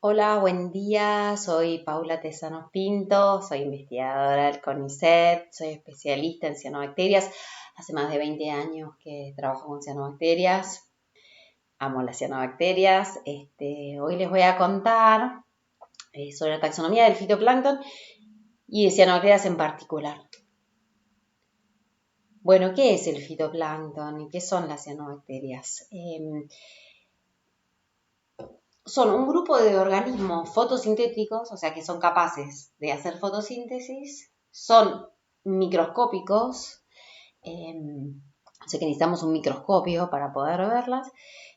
Hola, buen día. Soy Paula Tesanos Pinto, soy investigadora del CONICET, soy especialista en cianobacterias. Hace más de 20 años que trabajo con cianobacterias. Amo las cianobacterias. Hoy les voy a contar sobre la taxonomía del fitoplancton y de cianobacterias en particular. Bueno, ¿qué es el fitoplancton y qué son las cianobacterias? Son un grupo de organismos fotosintéticos, o sea que son capaces de hacer fotosíntesis, son microscópicos, o sea que necesitamos un microscopio para poder verlas,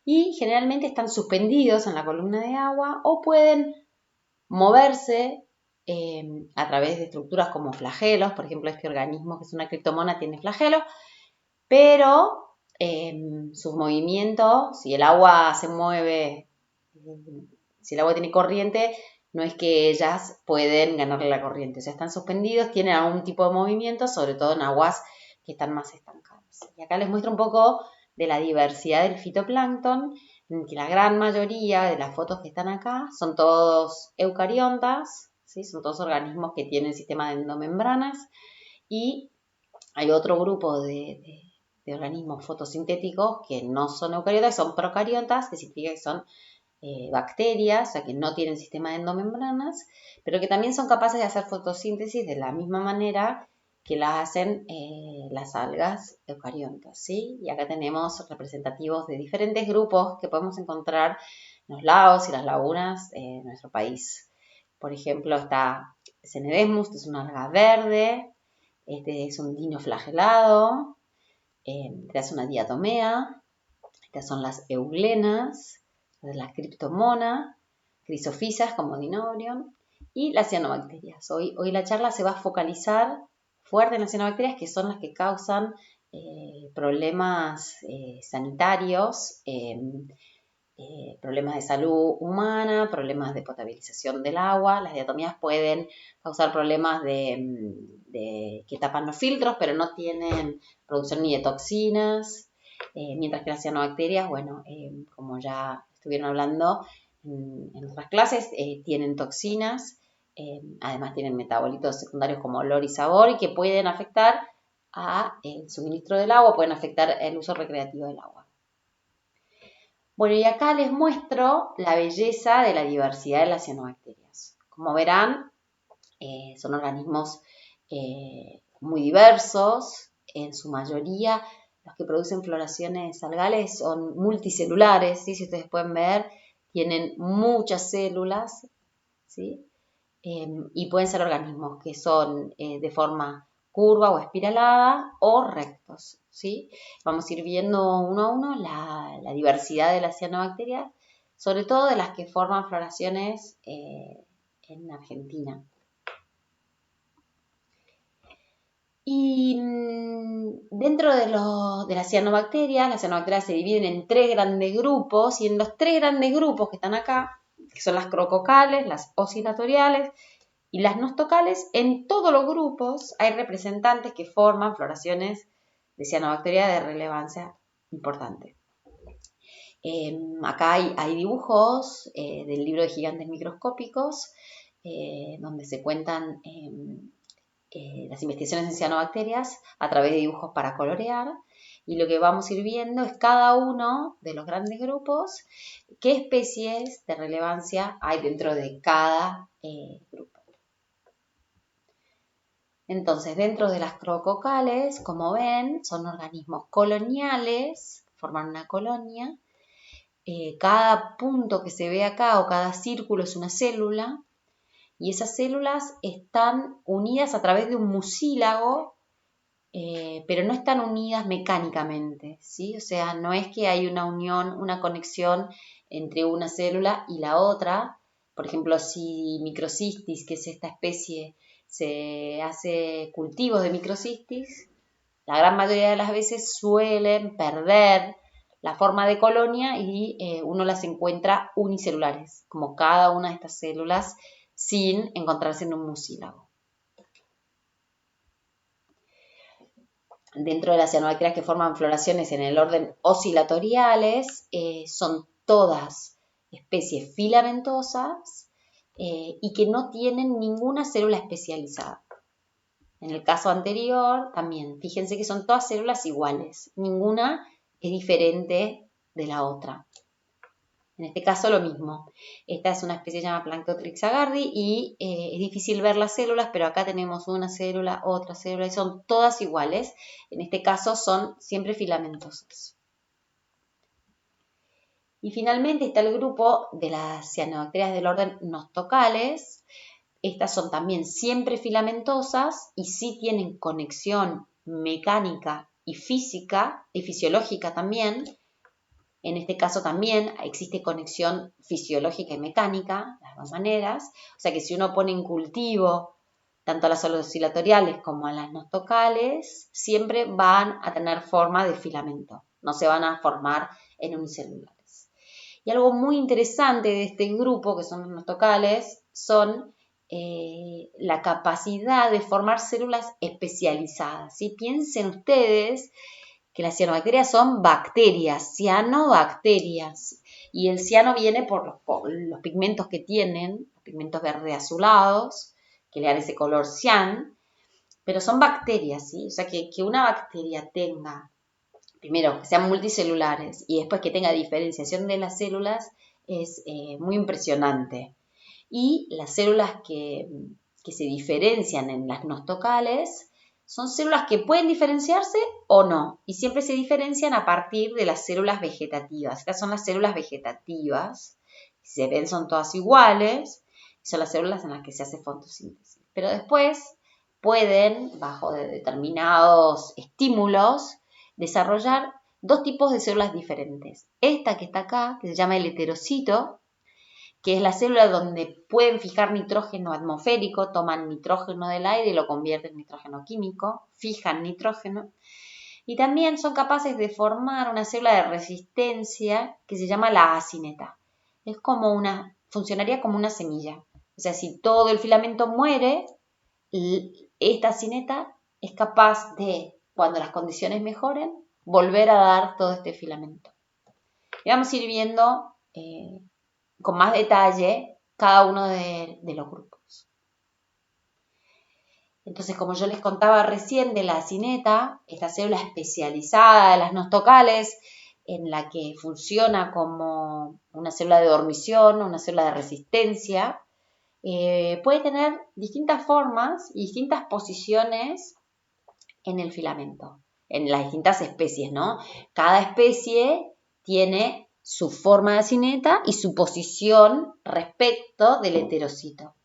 y generalmente están suspendidos en la columna de agua o pueden moverse a través de estructuras como flagelos. Por ejemplo, este organismo que es una criptomona tiene flagelos, pero sus movimientos, si el agua se mueve, si el agua tiene corriente, no es que ellas pueden ganarle la corriente, o sea, están suspendidos, tienen algún tipo de movimiento, sobre todo en aguas que están más estancadas. Y acá les muestro un poco de la diversidad del fitoplancton, en que la gran mayoría de las fotos que están acá son todos eucariontas, ¿sí? Son todos organismos que tienen sistema de endomembranas, y hay otro grupo de organismos fotosintéticos que no son eucariotas, son procariontas, que significa que son bacterias, o sea que no tienen sistema de endomembranas, pero que también son capaces de hacer fotosíntesis de la misma manera que la hacen las algas eucariontas, ¿sí? Y acá tenemos representativos de diferentes grupos que podemos encontrar en los lagos y las lagunas de nuestro país. Por ejemplo, está Cenedesmus, que es una alga verde. Este es un dinoflagelado. Esta es una diatomea. Estas son las euglenas, la criptomona, crisofisas como Dinobrion y las cianobacterias. Hoy la charla se va a focalizar fuerte en las cianobacterias, que son las que causan problemas sanitarios, problemas de salud humana, problemas de potabilización del agua. Las diatomeas pueden causar problemas que tapan los filtros, pero no tienen producción ni de toxinas. Mientras que las cianobacterias, bueno, como ya estuvieron hablando en otras clases, tienen toxinas, además tienen metabolitos secundarios como olor y sabor, y que pueden afectar el suministro del agua, pueden afectar el uso recreativo del agua. Bueno, y acá les muestro la belleza de la diversidad de las cianobacterias. Como verán, son organismos muy diversos. En su mayoría, los que producen floraciones algales son multicelulares, ¿sí? Si ustedes pueden ver, tienen muchas células, ¿sí? Y pueden ser organismos que son de forma curva o espiralada o rectos, ¿sí? Vamos a ir viendo uno a uno la diversidad de las cianobacterias, sobre todo de las que forman floraciones en Argentina. Y dentro de las cianobacterias se dividen en 3 grandes grupos, y en los 3 grandes grupos que están acá, que son las crococales, las oscilatoriales y las nostocales, en todos los grupos hay representantes que forman floraciones de cianobacteria de relevancia importante. Acá hay dibujos del libro de gigantes microscópicos, donde se cuentan las investigaciones en cianobacterias a través de dibujos para colorear, y lo que vamos a ir viendo es cada uno de los grandes grupos, qué especies de relevancia hay dentro de cada grupo. Entonces, dentro de las crococales, como ven, son organismos coloniales, forman una colonia. Cada punto que se ve acá o cada círculo es una célula, y esas células están unidas a través de un mucílago, pero no están unidas mecánicamente, ¿sí? O sea, no es que hay una unión, una conexión entre una célula y la otra. Por ejemplo, si microcistis, que es esta especie, se hace cultivos de microcistis, la gran mayoría de las veces suelen perder la forma de colonia y uno las encuentra unicelulares, como cada una de estas células, sin encontrarse en un mucílago. Dentro de las cianobacterias que forman floraciones en el orden oscilatoriales, son todas especies filamentosas y que no tienen ninguna célula especializada. En el caso anterior, también, fíjense que son todas células iguales, ninguna es diferente de la otra. En este caso lo mismo. Esta es una especie llamada Planktothrix agardi y es difícil ver las células, pero acá tenemos una célula, otra célula y son todas iguales. En este caso son siempre filamentosas. Y finalmente está el grupo de las cianobacterias del orden Nostocales. Estas son también siempre filamentosas y sí tienen conexión mecánica y física y fisiológica también. En este caso también existe conexión fisiológica y mecánica, las dos maneras. O sea que si uno pone en cultivo tanto a las oscilatoriales como a las nostocales, siempre van a tener forma de filamento. No se van a formar en unicelulares. Y algo muy interesante de este grupo, que son los nostocales, son la capacidad de formar células especializadas. ¿Sí? Piensen ustedes que las cianobacterias son bacterias, cianobacterias. Y el ciano viene por los pigmentos que tienen, los pigmentos verde azulados, que le dan ese color cian, pero son bacterias, ¿sí? O sea, que una bacteria tenga, primero, que sean multicelulares y después que tenga diferenciación de las células es muy impresionante. Y las células que se diferencian en las nostocales son células que pueden diferenciarse o no, y siempre se diferencian a partir de las células vegetativas. Estas son las células vegetativas, si se ven son todas iguales, y son las células en las que se hace fotosíntesis. Pero después pueden, bajo determinados estímulos, desarrollar dos tipos de células diferentes. Esta que está acá, que se llama el heterocito, que es la célula donde pueden fijar nitrógeno atmosférico, toman nitrógeno del aire y lo convierten en nitrógeno químico, fijan nitrógeno. Y también son capaces de formar una célula de resistencia que se llama la acineta. Es como funcionaría como una semilla. O sea, si todo el filamento muere, esta acineta es capaz de, cuando las condiciones mejoren, volver a dar todo este filamento. Y vamos a ir viendo con más detalle cada uno de los grupos. Entonces, como yo les contaba recién de la acineta, esta célula especializada de las nostocales, en la que funciona como una célula de dormición, una célula de resistencia, puede tener distintas formas y distintas posiciones en el filamento, en las distintas especies, ¿no? Cada especie tiene su forma de acineta y su posición respecto del heterocito.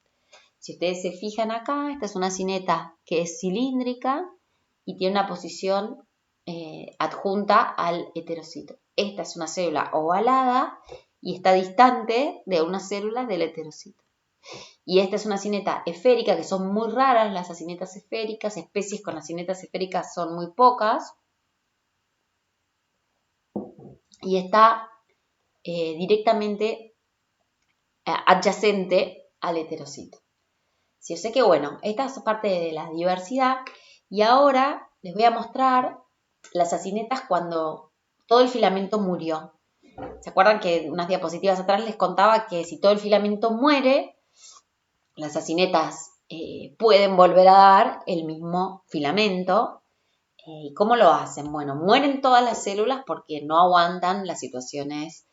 Si ustedes se fijan acá, esta es una acineta que es cilíndrica y tiene una posición adjunta al heterocito. Esta es una célula ovalada y está distante de una célula del heterocito. Y esta es una acineta esférica, que son muy raras las acinetas esféricas, especies con acinetas esféricas son muy pocas. Y está directamente adyacente al heterocito. Sí, yo sé que, bueno, esta es parte de la diversidad. Y ahora les voy a mostrar las acinetas cuando todo el filamento murió. ¿Se acuerdan que unas diapositivas atrás les contaba que si todo el filamento muere, las acinetas pueden volver a dar el mismo filamento? ¿Y cómo lo hacen? Bueno, mueren todas las células porque no aguantan las situaciones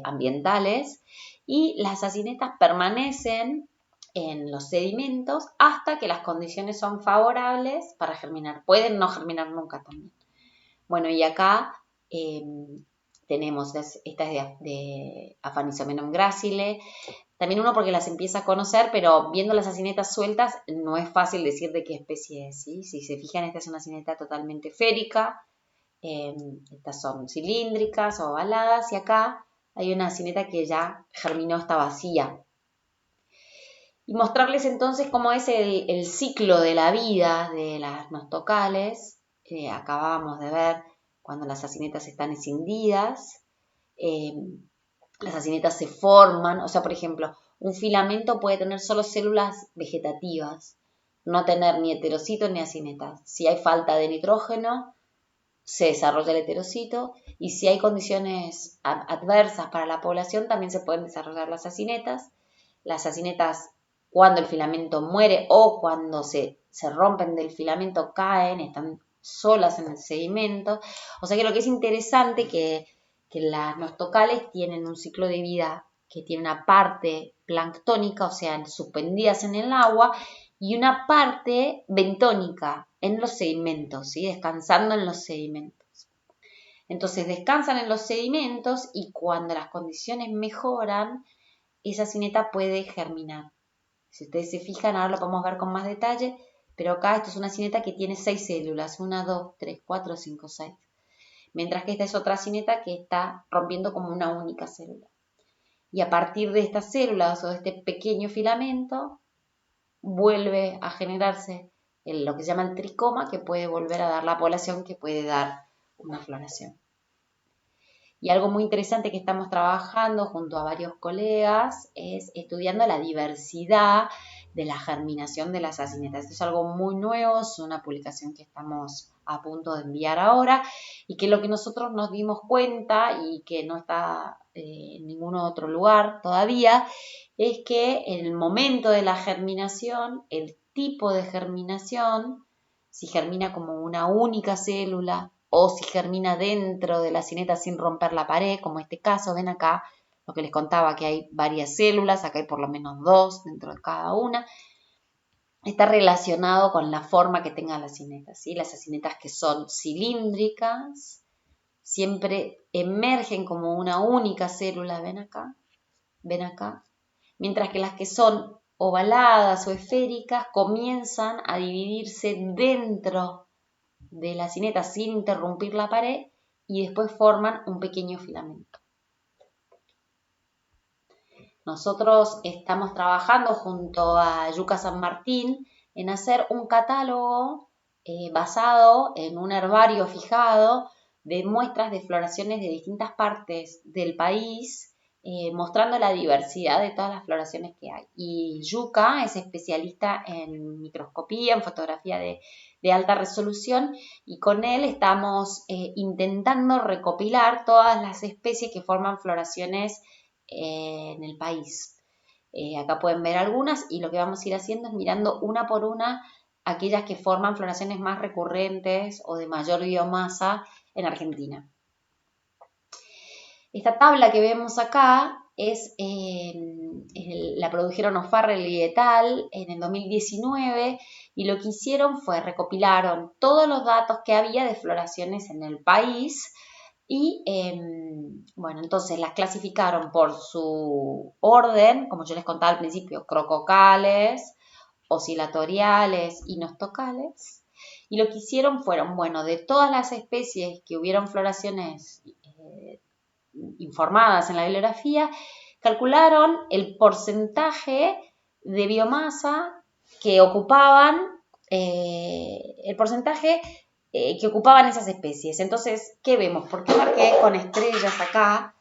ambientales y las acinetas permanecen en los sedimentos hasta que las condiciones son favorables para germinar. Pueden no germinar nunca también. Bueno, y acá tenemos, esta es de Aphanizomenum gracile. También uno porque las empieza a conocer, pero viendo las acinetas sueltas no es fácil decir de qué especie es, ¿sí? Si se fijan, esta es una acineta totalmente esférica, estas son cilíndricas o ovaladas, y acá hay una acineta que ya germinó, está vacía. Y mostrarles entonces cómo es el ciclo de la vida de las nostocales. Acabábamos de ver cuando las acinetas están escindidas. Las acinetas se forman, o sea, por ejemplo, un filamento puede tener solo células vegetativas, no tener ni heterocitos ni acinetas. Si hay falta de nitrógeno, se desarrolla el heterocito, Y si hay condiciones adversas para la población, también se pueden desarrollar las acinetas. Las acinetas, cuando el filamento muere o cuando se rompen del filamento, caen, están solas en el sedimento. O sea que lo que es interesante que las nostocales tienen un ciclo de vida que tiene una parte planctónica, o sea, suspendidas en el agua, y una parte bentónica en los sedimentos, ¿sí? Descansando en los sedimentos. Entonces descansan en los sedimentos y cuando las condiciones mejoran, esa cineta puede germinar. Si ustedes se fijan, ahora lo podemos ver con más detalle, pero acá esto es una cineta que tiene 6 células, 1, 2, 3, 4, 5, 6. Mientras que esta es otra cineta que está rompiendo como una única célula. Y a partir de estas células o de este pequeño filamento, vuelve a generarse lo que se llama el tricoma, que puede volver a dar la población, que puede dar una floración. Y algo muy interesante que estamos trabajando junto a varios colegas es estudiando la diversidad de la germinación de las acinetas. Esto es algo muy nuevo, es una publicación que estamos a punto de enviar ahora y que lo que nosotros nos dimos cuenta y que no está en ningún otro lugar todavía es que en el momento de la germinación, el tipo de germinación, si germina como una única célula o si germina dentro de la cineta sin romper la pared, como este caso, ven acá lo que les contaba, que hay varias células, acá hay por lo menos 2 dentro de cada una, está relacionado con la forma que tenga la cineta, ¿sí? Las acinetas que son cilíndricas siempre emergen como una única célula, ven acá, mientras que las que son ovaladas o esféricas comienzan a dividirse dentro de la cineta sin interrumpir la pared y después forman un pequeño filamento. Nosotros estamos trabajando junto a Yuca San Martín en hacer un catálogo basado en un herbario fijado de muestras de floraciones de distintas partes del país, mostrando la diversidad de todas las floraciones que hay. Y Yuca es especialista en microscopía, en fotografía de alta resolución, y con él estamos intentando recopilar todas las especies que forman floraciones en el país. Acá pueden ver algunas y lo que vamos a ir haciendo es mirando una por una aquellas que forman floraciones más recurrentes o de mayor biomasa en Argentina. Esta tabla que vemos acá es la produjeron O'Farrell y et al. En el 2019 y lo que hicieron fue recopilaron todos los datos que había de floraciones en el país y bueno, entonces las clasificaron por su orden, como yo les contaba al principio, crococales, oscilatoriales y nostocales. Y lo que hicieron fueron, bueno, de todas las especies que hubieron floraciones informadas en la bibliografía, calcularon el porcentaje de biomasa que ocupaban, el porcentaje que ocupaban esas especies. Entonces, ¿qué vemos? ¿Por qué marqué con estrellas acá?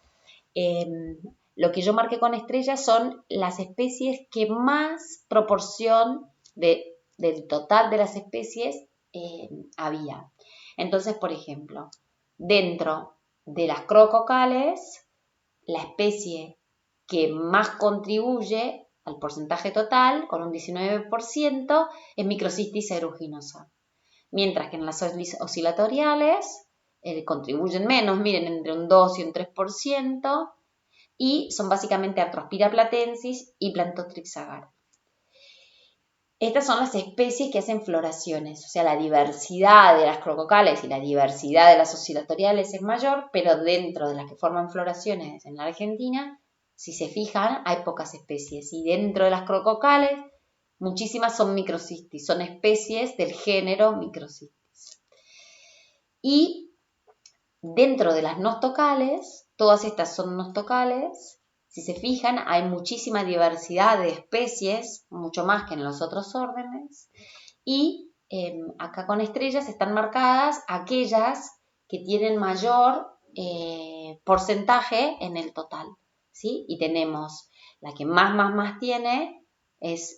Lo que yo marqué con estrellas son las especies que más proporción del total de las especies había. Entonces, por ejemplo, dentro de las crococales, la especie que más contribuye al porcentaje total, con un 19%, es Microcystis aeruginosa. Mientras que en las oscilatoriales contribuyen menos, miren, entre un 2 y un 3%, y son básicamente Arthrospira platensis y Plantotrix agar. Estas son las especies que hacen floraciones, o sea, la diversidad de las crococales y la diversidad de las oscilatoriales es mayor, pero dentro de las que forman floraciones en la Argentina, si se fijan, hay pocas especies. Y dentro de las crococales, muchísimas son Microcystis, son especies del género Microcystis. Y dentro de las nostocales, todas estas son nostocales. Si se fijan, hay muchísima diversidad de especies, mucho más que en los otros órdenes. Y acá con estrellas están marcadas aquellas que tienen mayor porcentaje en el total, ¿sí? Y tenemos la que más tiene es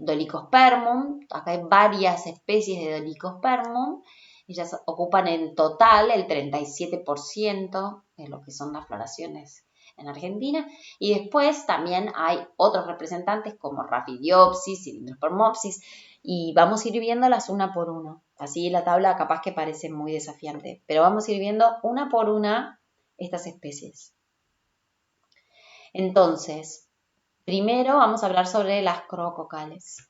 Dolichospermum. Acá hay varias especies de Dolichospermum. Ellas ocupan en total el 37% de lo que son las floraciones en Argentina. Y después también hay otros representantes como Raphidiopsis, Cylindrospermopsis, y vamos a ir viéndolas una por una. Así la tabla capaz que parece muy desafiante, pero vamos a ir viendo una por una estas especies. Entonces, primero vamos a hablar sobre las croococales.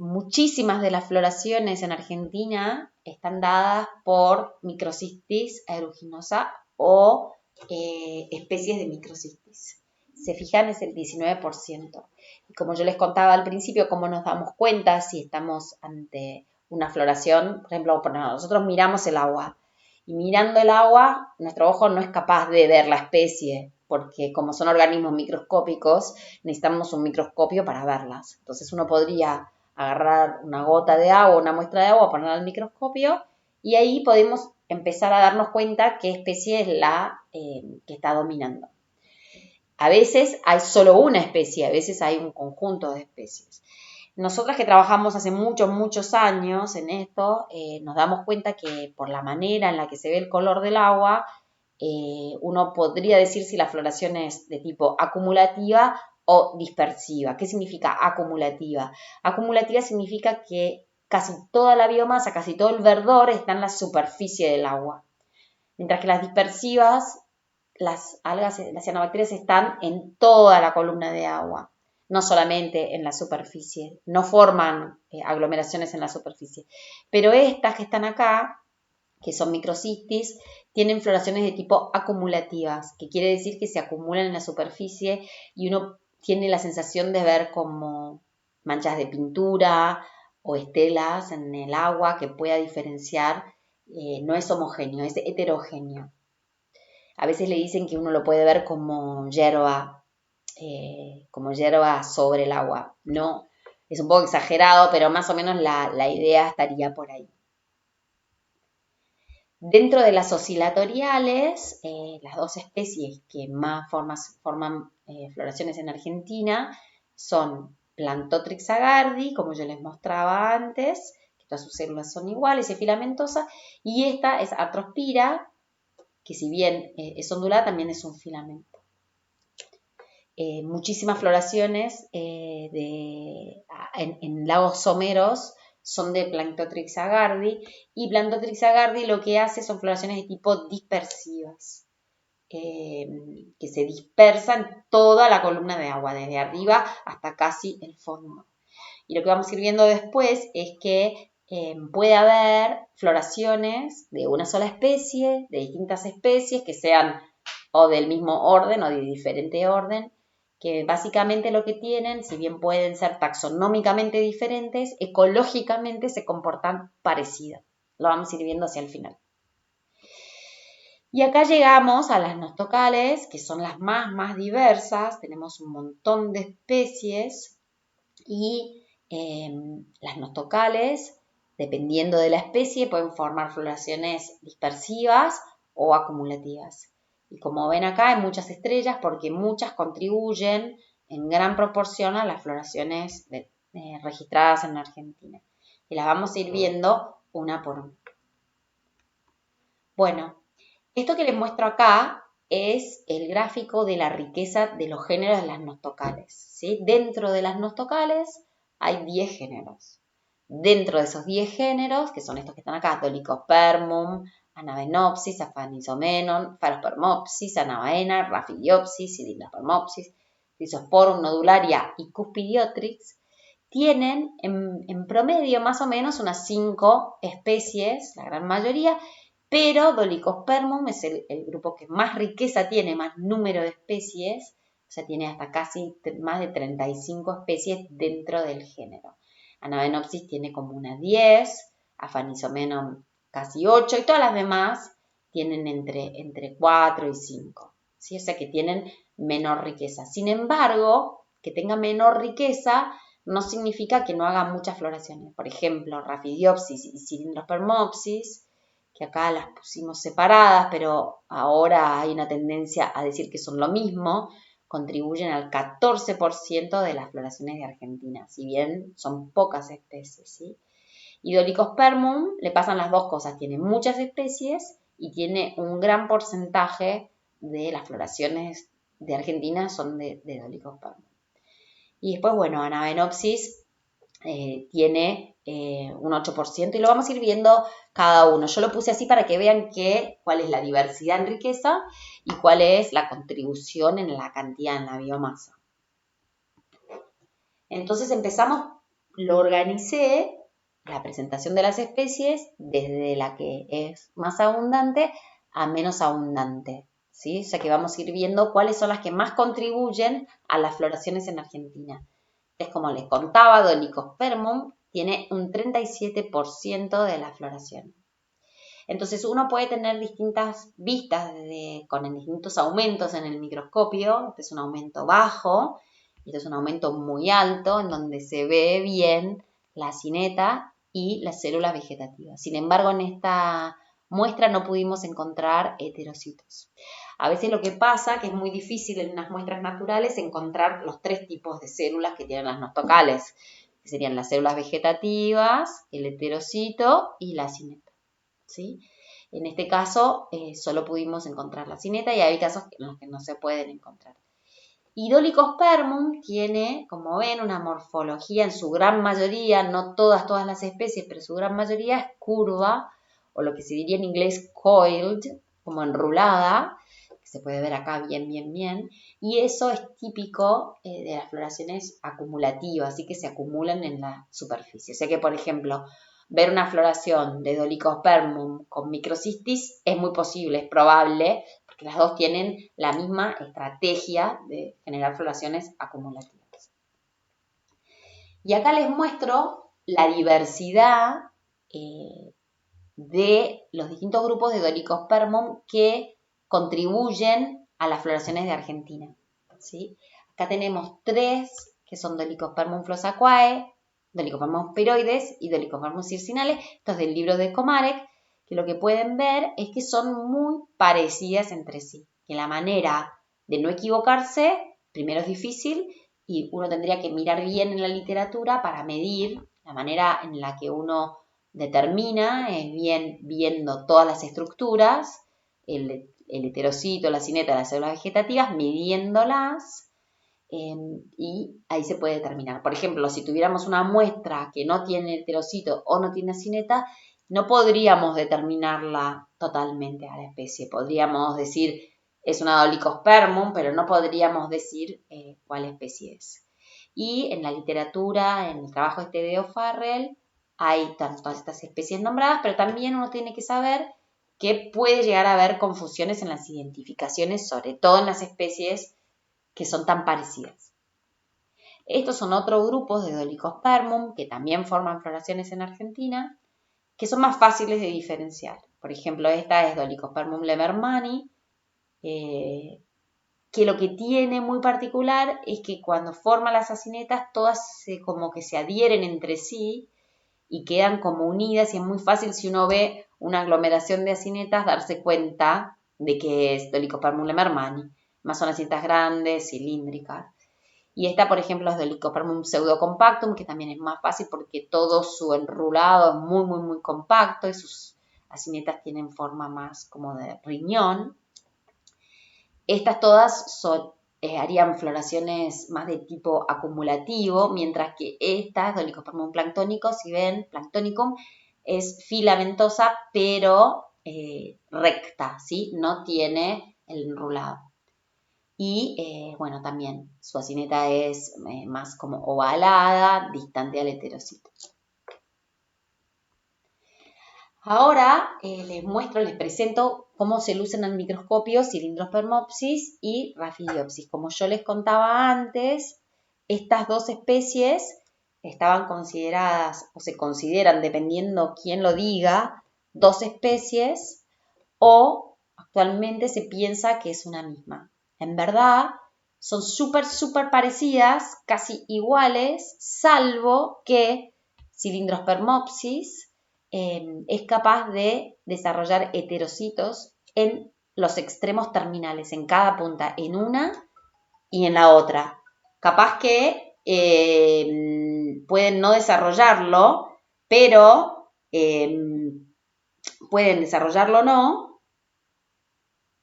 Muchísimas de las floraciones en Argentina están dadas por Microcistis aeruginosa o especies de Microcistis. Se fijan, es el 19%. Y como yo les contaba al principio, cómo nos damos cuenta si estamos ante una floración, por ejemplo, nosotros miramos el agua y mirando el agua, nuestro ojo no es capaz de ver la especie, porque como son organismos microscópicos, necesitamos un microscopio para verlas. Entonces uno podría agarrar una gota de agua, una muestra de agua, ponerla al microscopio y ahí podemos empezar a darnos cuenta qué especie es la que está dominando. A veces hay solo una especie, a veces hay un conjunto de especies. Nosotras que trabajamos hace muchos años en esto, nos damos cuenta que por la manera en la que se ve el color del agua, uno podría decir si la floración es de tipo acumulativa o dispersiva. ¿Qué significa acumulativa? Acumulativa significa que casi toda la biomasa, casi todo el verdor está en la superficie del agua. Mientras que las dispersivas, las algas, las cianobacterias están en toda la columna de agua, no solamente en la superficie, no forman aglomeraciones en la superficie. Pero estas que están acá, que son microcistis, tienen floraciones de tipo acumulativas, que quiere decir que se acumulan en la superficie y uno tiene la sensación de ver como manchas de pintura o estelas en el agua que pueda diferenciar, no es homogéneo, es heterogéneo. A veces le dicen que uno lo puede ver como hierba sobre el agua. No, es un poco exagerado, pero más o menos la idea estaría por ahí. Dentro de las oscilatoriales, las dos especies que más forman floraciones en Argentina son Plantotrix agardi, como yo les mostraba antes, que todas sus células son iguales y filamentosas, y esta es Arthrospira, que si bien es ondulada, también es un filamento. Muchísimas floraciones en lagos someros son de Plantotrix agardi, y Plantotrix agardi lo que hace son floraciones de tipo dispersivas, que se dispersan toda la columna de agua, desde arriba hasta casi el fondo. Y lo que vamos a ir viendo después es que puede haber floraciones de una sola especie, de distintas especies, que sean o del mismo orden o de diferente orden, que básicamente lo que tienen, si bien pueden ser taxonómicamente diferentes, ecológicamente se comportan parecidas. Lo vamos a ir viendo hacia el final. Y acá llegamos a las nostocales, que son las más diversas. Tenemos un montón de especies y las nostocales, dependiendo de la especie, pueden formar floraciones dispersivas o acumulativas. Y como ven acá, hay muchas estrellas porque muchas contribuyen en gran proporción a las floraciones registradas en Argentina. Y las vamos a ir viendo una por una. Bueno, esto que les muestro acá es el gráfico de la riqueza de los géneros de las nostocales, ¿sí? Dentro de las nostocales hay 10 géneros. Dentro de esos 10 géneros, que son estos que están acá, Dolichospermum, Anabenopsis, Aphanizomenon, Phalospermopsis, Anabaena, Raphidiopsis, Cylindrospermopsis, Chrysosporum nodularia y Cuspidiotrix, tienen en promedio más o menos unas 5 especies, la gran mayoría, pero Dolichospermum es el grupo que más riqueza tiene, más número de especies, o sea, tiene hasta casi más de 35 especies dentro del género. Anabenopsis tiene como unas 10, Aphanizomenon casi 8, y todas las demás tienen entre 4 y 5, ¿sí? O sea que tienen menor riqueza. Sin embargo, que tenga menor riqueza no significa que no haga muchas floraciones. Por ejemplo, Raphidiopsis y Cylindrospermopsis, que acá las pusimos separadas, pero ahora hay una tendencia a decir que son lo mismo, contribuyen al 14% de las floraciones de Argentina, si bien son pocas especies, ¿sí? Y Dolichospermum le pasan las dos cosas, tiene muchas especies y tiene un gran porcentaje de las floraciones de Argentina son de Dolichospermum. Y después, bueno, Anabenopsis tiene un 8% y lo vamos a ir viendo cada uno. Yo lo puse así para que vean cuál es la diversidad en riqueza y cuál es la contribución en la cantidad, en la biomasa. Entonces lo organicé, la presentación de las especies, desde la que es más abundante a menos abundante, ¿sí? O sea que vamos a ir viendo cuáles son las que más contribuyen a las floraciones en Argentina. Es como les contaba, Dolichospermum tiene un 37% de la floración. Entonces uno puede tener distintas vistas con distintos aumentos en el microscopio. Este es un aumento bajo, este es un aumento muy alto, en donde se ve bien la cineta y las células vegetativas. Sin embargo, en esta muestra no pudimos encontrar heterocitos. A veces lo que pasa, que es muy difícil en unas muestras naturales, encontrar los 3 tipos de células que tienen las nostocales, que serían las células vegetativas, el heterocito y la cineta, ¿sí? En este caso, solo pudimos encontrar la cineta y hay casos en los que no se pueden encontrar. Y Dolichospermum tiene, como ven, una morfología en su gran mayoría, no todas las especies, pero su gran mayoría es curva, o lo que se diría en inglés coiled, como enrulada, que se puede ver acá bien, y eso es típico de las floraciones acumulativas, así que se acumulan en la superficie. O sea que, por ejemplo, ver una floración de Dolichospermum con microcistis es muy posible, es probable, porque las dos tienen la misma estrategia de generar floraciones acumulativas. Y acá les muestro la diversidad de los distintos grupos de Dolichospermum que contribuyen a las floraciones de Argentina, ¿sí? Acá tenemos 3 que son Dolichospermum flosaquae, Dolichospermum spiroides y Dolichospermum circinales. Esto es del libro de Komarek, que lo que pueden ver es que son muy parecidas entre sí, que la manera de no equivocarse, primero es difícil y uno tendría que mirar bien en la literatura para medir la manera en la que uno determina, es bien viendo todas las estructuras, el heterocito, la cineta, las células vegetativas, midiéndolas, y ahí se puede determinar. Por ejemplo, si tuviéramos una muestra que no tiene heterocito o no tiene cineta, no podríamos determinarla totalmente a la especie. Podríamos decir, es una Dolichospermum, pero no podríamos decir cuál especie es. Y en la literatura, en el trabajo de O'Farrell, hay todas estas especies nombradas, pero también uno tiene que saber que puede llegar a haber confusiones en las identificaciones, sobre todo en las especies que son tan parecidas. Estos son otros grupos de Dolichospermum que también forman floraciones en Argentina, que son más fáciles de diferenciar. Por ejemplo, esta es Dolichospermum levermani, que lo que tiene muy particular es que cuando forma las acinetas, todas como que se adhieren entre sí y quedan como unidas, y es muy fácil, si uno ve una aglomeración de acinetas, darse cuenta de que es Dolichospermum levermani. Más son acinetas grandes, cilíndricas. Y esta, por ejemplo, es Dolichospermum pseudocompactum, que también es más fácil porque todo su enrulado es muy compacto y sus acinetas tienen forma más como de riñón. Estas todas harían floraciones más de tipo acumulativo, mientras que estas, Dolichospermum planctónico, si ven, planctonicum, es filamentosa, pero recta, ¿sí? No tiene el enrulado. Y, bueno, también su acineta es más como ovalada, distante al heterocito. Ahora les presento cómo se lucen al microscopio Cylindrospermopsis y Raphidiopsis. Como yo les contaba antes, estas dos especies estaban consideradas, o se consideran, dependiendo quién lo diga, dos especies, o actualmente se piensa que es una misma. En verdad, son súper parecidas, casi iguales, salvo que Cylindrospermopsis es capaz de desarrollar heterocitos en los extremos terminales, en cada punta, en una y en la otra. Capaz que pueden no desarrollarlo, pero pueden desarrollarlo o no,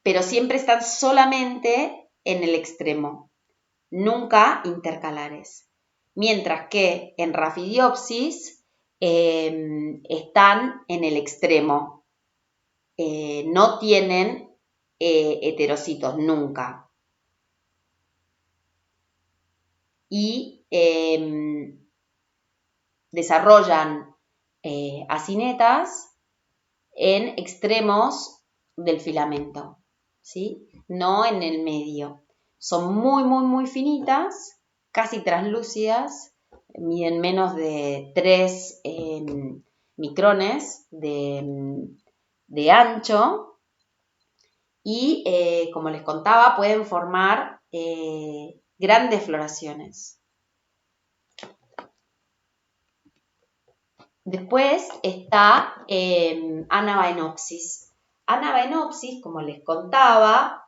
pero siempre están solamente en el extremo, nunca intercalares. Mientras que en Raphidiopsis están en el extremo, no tienen heterocitos nunca. Y desarrollan acinetas en extremos del filamento, ¿sí? No en el medio. Son muy, muy, muy finitas, casi translúcidas, miden menos de 3 micrones de ancho y, como les contaba, pueden formar grandes floraciones. Después está Anabaenopsis. Anabaenopsis, como les contaba,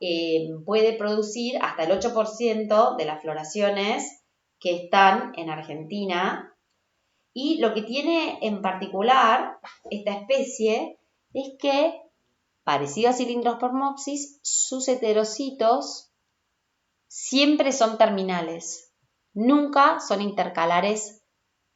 puede producir hasta el 8% de las floraciones que están en Argentina. Y lo que tiene en particular esta especie es que, parecido a Cylindrospermopsis, sus heterocitos siempre son terminales, nunca son intercalares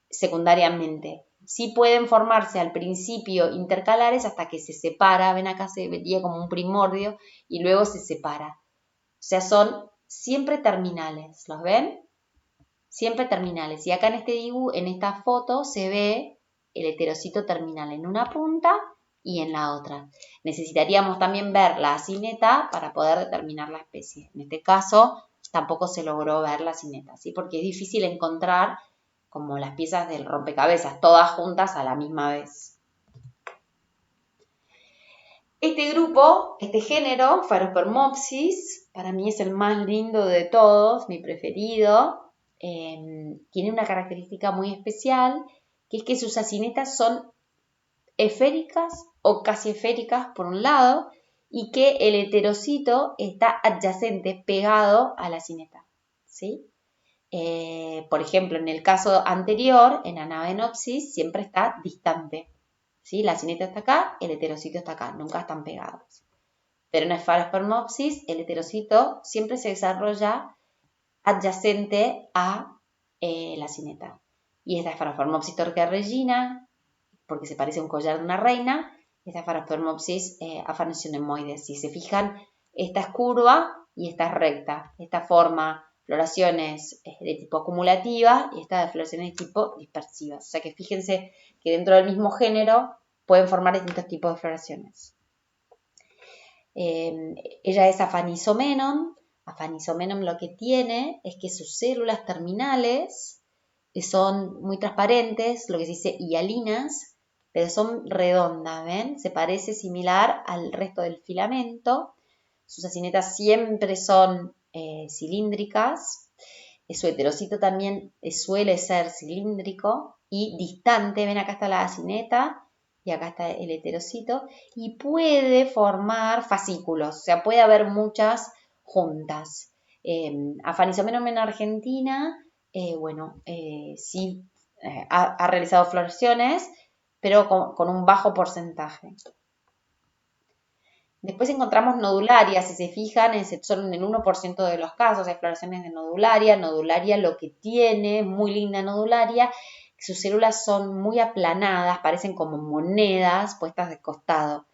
secundariamente. Sí pueden formarse al principio intercalares hasta que se separa, ven acá se vería como un primordio y luego se separa. O sea, son siempre terminales, ¿los ven? Siempre terminales. Y acá en este dibujo, en esta foto se ve el heterocito terminal en una punta y en la otra. Necesitaríamos también ver la acineta para poder determinar la especie. En este caso tampoco se logró ver la acineta, ¿sí? Porque es difícil encontrar como las piezas del rompecabezas, todas juntas a la misma vez. Este grupo, este género, Phaeropermopsis, para mí es el más lindo de todos, mi preferido. Tiene una característica muy especial, que es que sus acinetas son esféricas o casi esféricas por un lado, y que el heterocito está adyacente, pegado a la acineta, ¿sí? Por ejemplo, en el caso anterior, en Anabaenopsis, siempre está distante, ¿sí? La acineta está acá, el heterocito está acá, nunca están pegados. Pero en Phaeropermopsis, el heterocito siempre se desarrolla adyacente a la acineta. Y esta es Phaeropermopsis torqueregina, porque se parece a un collar de una reina. Esta es Phaeropermopsis aphanisionemoides. Si se fijan, esta es curva y esta es recta. Esta forma floraciones de tipo acumulativa y esta de floraciones de tipo dispersivas. O sea que fíjense que dentro del mismo género pueden formar distintos tipos de floraciones. Ella es Aphanisomenon. Aphanisomenon lo que tiene es que sus células terminales son muy transparentes, lo que se dice hialinas, pero son redondas, ¿ven? Se parece similar al resto del filamento. Sus acinetas siempre son cilíndricas. Su heterocito también suele ser cilíndrico y distante. Ven, acá está la acineta y acá está el heterocito. Y puede formar fascículos, o sea, puede haber muchas juntas. Aphanisomenon en Argentina, sí ha realizado floraciones, pero con un bajo porcentaje. Después encontramos nodularias, si se fijan, son en el 1% de los casos, hay floraciones de nodularia. Nodularia lo que tiene, muy linda nodularia, sus células son muy aplanadas, parecen como monedas puestas de costado,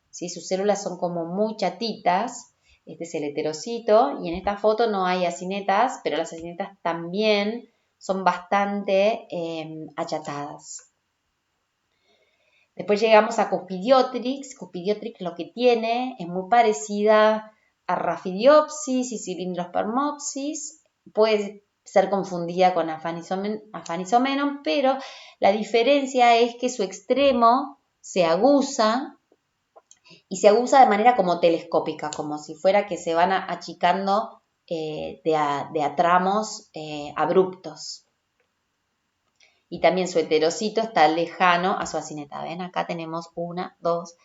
¿sí? Sus células son como muy chatitas. Este es el heterocito y en esta foto no hay acinetas, pero las acinetas también son bastante achatadas. Después llegamos a Cuspidiotrix. Cuspidiotrix lo que tiene es muy parecida a Raphidiopsis y Cylindrospermopsis. Puede ser confundida con Aphanisomenon, pero la diferencia es que su extremo se aguza y se aguza de manera como telescópica, como si fuera que se van achicando de a tramos abruptos. Y también su heterocito está lejano a su acineta. ¿Ven? Acá tenemos 1, 2,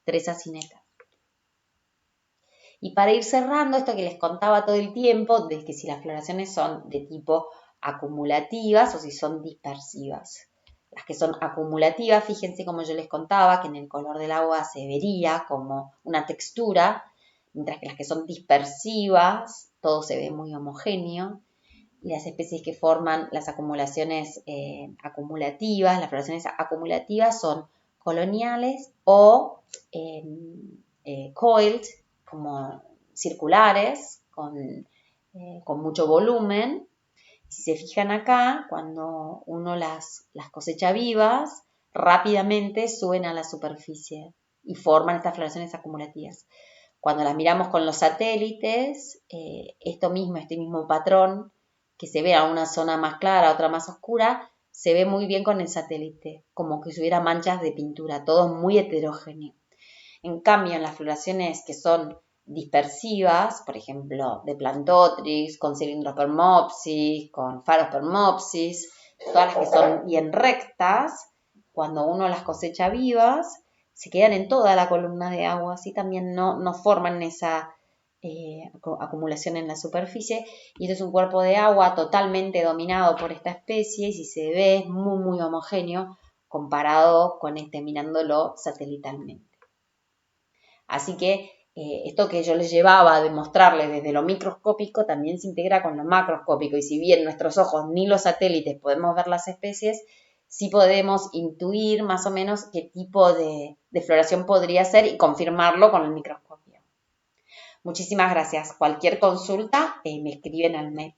3 acinetas. Y para ir cerrando, esto que les contaba todo el tiempo, de que si las floraciones son de tipo acumulativas o si son dispersivas. Las que son acumulativas, fíjense como yo les contaba, que en el color del agua se vería como una textura, mientras que las que son dispersivas, todo se ve muy homogéneo. Y las especies que forman las acumulaciones acumulativas, las floraciones acumulativas son coloniales o coiled, como circulares, con mucho volumen. Si se fijan acá, cuando uno las cosecha vivas, rápidamente suben a la superficie y forman estas floraciones acumulativas. Cuando las miramos con los satélites, este mismo patrón, que se ve a una zona más clara, a otra más oscura, se ve muy bien con el satélite, como que si hubiera manchas de pintura, todo muy heterogéneo. En cambio, en las floraciones que son dispersivas, por ejemplo, de Plantotrix, con Cylindropermopsis, con Pharopermopsis, todas las que son bien rectas, cuando uno las cosecha vivas, se quedan en toda la columna de agua, así también no forman esa acumulación en la superficie, y esto es un cuerpo de agua totalmente dominado por esta especie, y si se ve es muy homogéneo comparado con mirándolo satelitalmente. Así que esto que yo les llevaba a demostrarles desde lo microscópico también se integra con lo macroscópico, y si bien nuestros ojos ni los satélites podemos ver las especies, sí podemos intuir más o menos qué tipo de floración podría ser y confirmarlo con el microscopio. Muchísimas gracias. Cualquier consulta me escriben al mail.